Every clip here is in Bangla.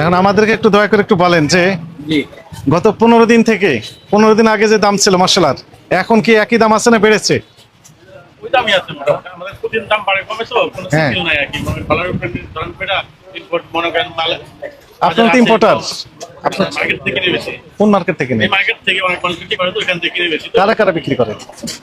এখন আমাদেরকে একটু দয়া করে একটু বলেন যে গত 15 দিন থেকে 15 দিন আগে যে দাম ছিল মশলার, এখন কি একই দাম আছে না বেড়েছে? ওই দামই আছে মোটামুটি। আমাদের প্রতিদিন দাম বাড়ে কমে তো কোনো হ্যাঁ। সিঙ্গেল নাই আর কি। মানে ডলার উপরে ধরেন পেটা ইম্পোর্ট মনে করেন মাল আপনার তো ইম্পোর্টার, মার্কেট থেকে কিনে বেশি। কোন মার্কেট থেকে এই নেই? মার্কেট থেকে অনেক মানুষ বিক্রি করে তো এখান থেকে কিনে বেশি। তো কারা কারা বিক্রি করে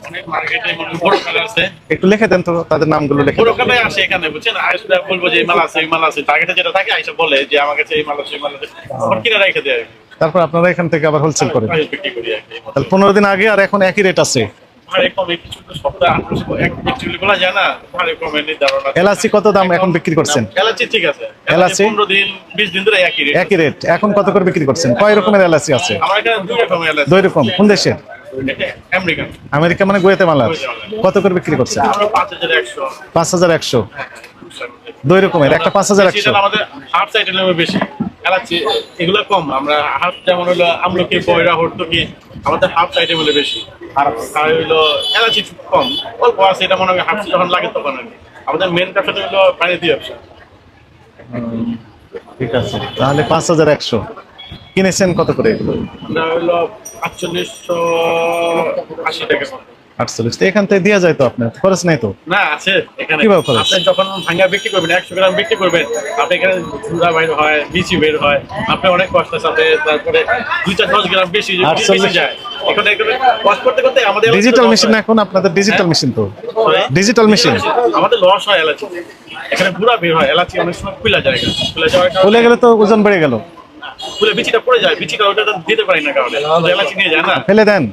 অনেক মার্কেটে মনে করেন বড় কালার আছে। একটু লিখে দেন তো, তাদের নামগুলো লিখে বড় দেন। কালার আসে এখানে বুঝছেন, আইসা বলবো যে এই মাল আছে এই মাল আছে, টার্গেটে যেটা থাকে আইসা বলে যে আমার কাছে এই মাল আছে এই মাল আছে, তখন কিনে রেখে দেয় আর কি। তারপর আপনারা এখান থেকে আবার হোলসেল করেন। প্রাইস বিক্রি করি আর কি। তাহলে 15 দিন আগে আর এখন একই রেট আছে। ভাড়ে কমে কিছু তো সপ্তাহ 800 একচুয়ালি বলা যায় না, ভাড়ে কমে নির্ধারণ আছে। এলাচি কত দাম এখন বিক্রি করছেন? এলাচি ঠিক আছে, এলাচি? 15 দিন 20 দিন ধরে একই রেট। একই রেট। এখন কত করে বিক্রি করছেন? কয় রকমের এলাচি আছে? আমার এখানে দুই রকমের এলাচি। দুই রকম। কোন দেশের? এটা আমেরিকান। আমেরিকা মানে গুয়েতেমালার। কত করে বিক্রি করছেন? আমরা 5100। 5100। দুই রকমের, একটা 5100। সেটা আমাদের হাফ সাইড এর বেশি এলাচি, এগুলো কম। আমরা হাফ যেমন হলো আমলকি পয়রা হরতকি, আমাদের হাফ সাইডে বলে বেশি। আর হইলো এলাচি কম অল্প আছে, এটা মনে হয় হাফ যখন লাগে তখন আর কি। আমাদের মেন ব্যবসাটা হলো পানি দিয়ে ব্যবসা। ঠিক আছে, তাহলে 5100 কিনেছেন কত করে এগুলো? আমরা হইলো 4880 টাকা। 48। তো এখান থেকে দেওয়া যায় তো, আপনার খরচ নেই তো? না আছে এখানে। কিভাবে খরচ? আপনি যখন ভাঙা বিক্রি করবেন 100 গ্রাম বিক্রি করবেন, আপনি এখানে চুড়া বের হয়, বিচি বের হয়, আপনি অনেক কষ্টের সাথে তারপরে 2-10 গ্রাম বেশি বেশি যায়। এখানে কষ্ট করতে করতে আমাদের ডিজিটাল মেশিন না এখন আপনাদের? ডিজিটাল মেশিন তো, ডিজিটাল মেশিন। আমাদের লস হয় এলাচি, এখানে গুঁড়া বের হয়, এলাচি অনেক সময় খুলে যায়, খুলে যাওয়ার কারণে খুলে গেলে তো ওজন বেড়ে গেল। খুলে বিচিটা পড়ে যায়, বিচিটা ওটা দিতে পারি না কারণে এলাচি নিয়ে যায় না, ফেলে দেন।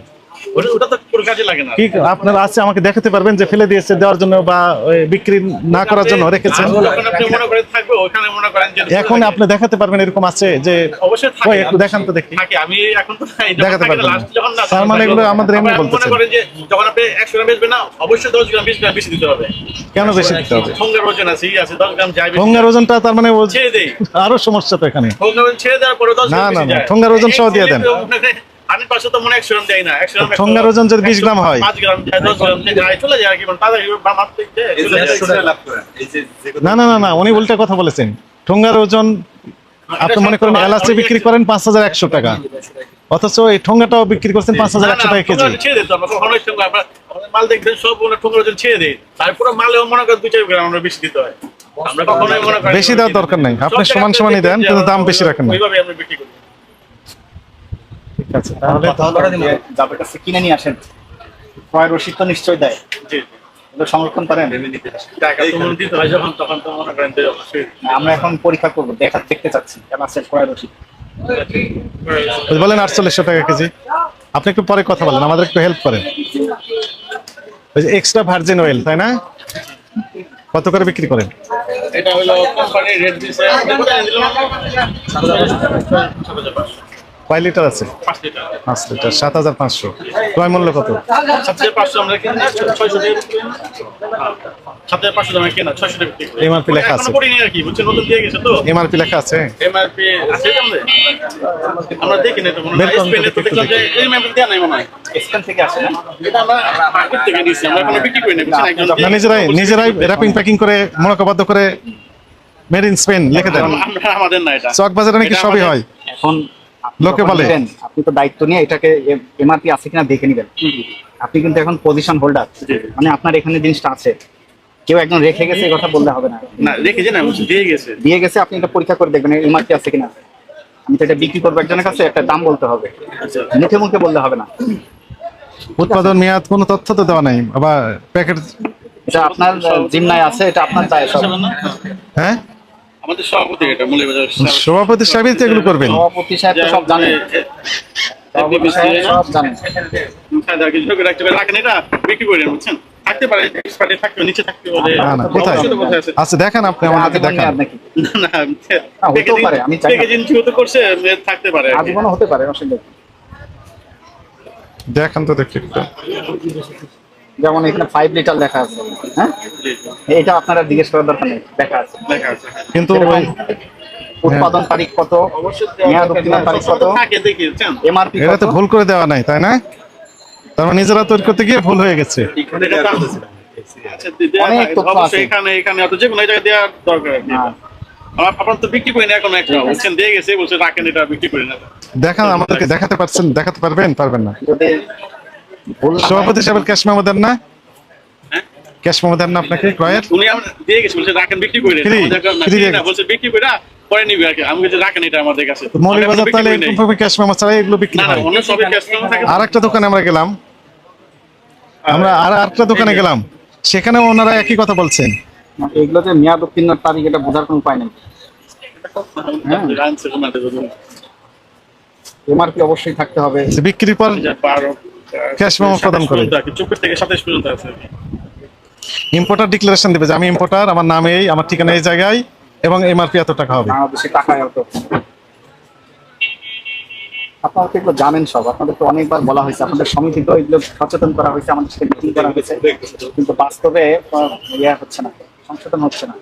ওটা তো কোনো কাজে লাগে না। কি আপনার আছে আমাকে দেখাতে পারবেন যে ফেলে দিয়েছে দেওয়ার জন্য বা ওই বিক্রি না করার জন্য রেখেছেন? যখন আপনি মনে করেন থাকবে ওখানে মনে করেন যে এখন আপনি দেখাতে পারবেন এরকম আছে যে? অবশ্যই ওই থাকে, একটু দেখান তো দেখি। থাকে। আমি এখন তো দেখাতে পারবেন না। লাস্ট যখন না তার মানে এগুলো আমাদের এমনি মনে বলতেছেন। করেন যে যখন আপনি 100 গ্রাম বেচবেন না, অবশ্যই 10 গ্রাম 20 গ্রাম বেশি দিতে হবে। কেন বেশি দিতে হবে? ঠোঙ্গার ওজন আছে, ই আছে, 10 গ্রাম যায় বেশি। ঠোঙ্গার ওজনটা তার মানে ছেড়ে দেই, আরো সমস্যা তো এখানে। ঠোঙ্গার ওজন ছেড়ে দেওয়ার পরে 10 না, গ্রাম না, বেশি না, যায়। ঠোঙ্গার ওজন সহ দিয়ে দেন। 100% তো মনে 100 গ্রাম দেয় না, 100 গ্রাম ঠোঙ্গার ওজন যদি 20 গ্রাম হয়? 5 গ্রাম যায়, 10 গ্রাম যায়, চলে যায় আর কি। মানে তাড়াতাড়ি মাপতে চলে যায়। না, না, না, না, উনি উল্টা কথা বলেছেন। ঠোঙ্গার ওজন আপনি মনে করেন এলাচি বিক্রি করেন 5100 টাকা, অথচ এই ঠোঙ্গাটাও বিক্রি করছেন 5100 টাকা কেজি। ছেড়ে দিত আমরা কখনোই ঠোঙ্গা, আমরা আমাদের মাল দেখবেন সব ঠোঙ্গার ওজন ছেড়ে দেয়, তারপরে মালেও মনে করেন 2-4 গ্রাম আমরা বেশি দিতে হয়। আমরা কখনোই মনে করেন বেশি দেওয়ার দরকার নাই, আপনি সমান সমানই দেন, কিন্তু দাম বেশি রাখেন না। ওইভাবে আমরা বিক্রি করি। ঠিক আছে, তাহলে যাদের কাছে কিনে নিয়ে আসেন, ক্রয় রসিদ তো নিশ্চয়ই দেয়, জি, এগুলো সংরক্ষণ করেন। টাকা তো মনে দিতে হয় যখন, তখন তো মনে করেন যে অবশ্যই। আমরা এখন পরীক্ষা করবো, দেখতে চাচ্ছি কেন আছে ক্রয় রসিদ। বলেন 4800 টাকা কেজি। আপনি একটু পরে কথা বলেন, আমাদের একটু হেল্প করেন। ওই যে এক্সট্রা ভার্জিন অয়েল, তাই না? কত করে বিক্রি করেন? এটা হলো কোম্পানির রেট দিছে, আমরা কোথায় দিলাম 7500। কয় লিটার আছে? 5 লিটার। 5 লিটার, 7500। ক্রয় মূল্য কত? 7500 আমরা কিনা 600 টাকা। 7500 দামে কিনা 600 টাকা বিক্রি করি। MRP লেখা আছে? এখনো করিনি আর কি, বুঝছেন, নতুন দিয়ে গেছে তো। এমআরপি লেখা আছে? এমআরপি আছে আমাদের, আমরা দেখি না তো মনে বের হয় করুন তো স্পেনে তো দেখি, দেখলাম যে এমআরপি দেয়া নাই মনে হয়। স্পেন থেকে আসে না? এটা আমরা মার্কেট থেকে নিছি, আমরা এখনো বিক্রি করি না, বুঝছেন। একজন না, নিজেরাই র্যাপিং প্যাকিং করে মোড়কবদ্ধ করে মেড ইন স্পেন লিখে দেন। আমরা আমাদের না এটা। চক বাজারে নাকি সবই হয়, এখন আপনি লোকে যখন বলে। নেবেন, আপনি তো দায়িত্ব নিয়ে এটাকে এমআরপি আছে কিনা দেখে নেবেন। আপনি কিন্তু এখন পজিশন হোল্ডার, মানে আপনার এখানে জিনিসটা আছে, কেউ একজন রেখে গেছে এই কথা বললে হবে না। না রেখে যে না, দিয়ে গেছে। দিয়ে গেছে, আপনি এটা পরীক্ষা করে দেখবেন এমআরপি আছে কিনা। আমি তো এটা বিক্রি করবো একজনের কাছে, একটা দাম বলতে হবে, মুখে মুখে বললে হবে না। উৎপাদন মেয়াদ কোনো তথ্য তো দেওয়া নাই, আবার প্যাকেট। এটা আপনার জিম্মায় আছে, এটা আপনার দায় সব। হ্যাঁ, আমাদের সভাপতি এটা মূল্যবাজার সভাপতি সাহেবই তো এগুলো করবেন। সভাপতি সাহেব তো সব জানেন, সভাপতি সাহেব সব জানেন। রাখেন, এটা বিক্রি করেন, বুঝছেন। থাকতে পারে এক্সপার্টি, থাকতে নিচে থাকতে বলে। না, না, কোথায় আচ্ছা দেখান, আপনি আমাদেরকে দেখান। নাকি না হতেও পারে, আমি চাই না। প্যাকেজিং যেহেতু করছে থাকতে পারে আর কি। আজীবনও হতে পারে, অসুবিধা নেই। দেখান তো দেখি একটু। যেমন এখানে 5 লিটার লেখা আছে, হ্যাঁ, এটা আপনারা জিজ্ঞেস করার দরকার নেই, লেখা আছে। লেখা আছে। কিন্তু এরকম ওই উৎপাদন তারিখ কত, মেয়াদ উত্তীর্ণের তারিখ কত, থাকে দেখি, বুঝছেন। এমআরপি এটা কত। তো ভুল করে দেওয়া নাই, তাই না? তার মানে নিজেরা তৈরি করতে গিয়ে ভুল হয়ে গেছে। এটা তো আচ্ছা, দেয়া অনেক থাকে। তথ্য অবশ্যই আছে। এখানে এখানে অত যে কোনো জায়গায় দেওয়ার দরকার আর কি। হ্যাঁ। আপনার তো বিক্রি করি না এখন একটা বলছেন দিয়ে গেছে বলছে রাখেন এটা বিক্রি করি না। দেখান আমাদেরকে, দেখাতে পারবেন না? যদি ভুল না হয়- সভাপতি সাহেবের ক্যাশ মেমো দেন না? হ্যাঁ? ক্যাশ মেমো দেন না আপনাকে ক্রয়ের? উনি আমরা দিয়ে গেছে বলছে রাখেন বিক্রি করে Free? Free না বলছে বিক্রি করে পরে নিবি আর কি। আমি বলছি রাখেন এটা আমাদের কাছে। মৌলভীবাজার বিক্রি তাহলে করি নাই। এরকম ক্যাশ মেমো ছাড়া এগুলো বিক্রি না না হয়? অন্য সবই ক্যাশ মেমো থাকে। আর একটা দোকানে আমরা গেলাম, আমরা আরেকটা দোকানে গেলাম, সেখানে ওনারা একই কথা বলছেন। এগুলো যে মেয়াদ উত্তীর্ণের তারিখ এটা বোঝার কোনো উপায় নেই। রানছে ওনাদের জন্য। এমআরপি অবশ্যই থাকতে হবে। যে বিক্রির পর Cash memo প্রদান করে। 24 থেকে 27 পর্যন্ত আছে। ইম্পোর্টার ডিক্লারেশন দিবে যে আমি ইম্পোর্টার, আমার নাম এই, আমার ঠিকানা এই জায়গায়, এবং এমআরপি এত টাকা হবে। বাংলাদেশে টাকায় অত। আপনারা তো এগুলো জানেন সব, আপনাদেরকে অনেকবার বলা হয়েছে, আপনাদের সমিতিতেও এগুলো সচেতন করা হয়েছে, আমাদের সাথে মিটিং করা হয়েছে, কিন্তু বাস্তবে ইয়ে হচ্ছে না, সংশোধন হচ্ছে না।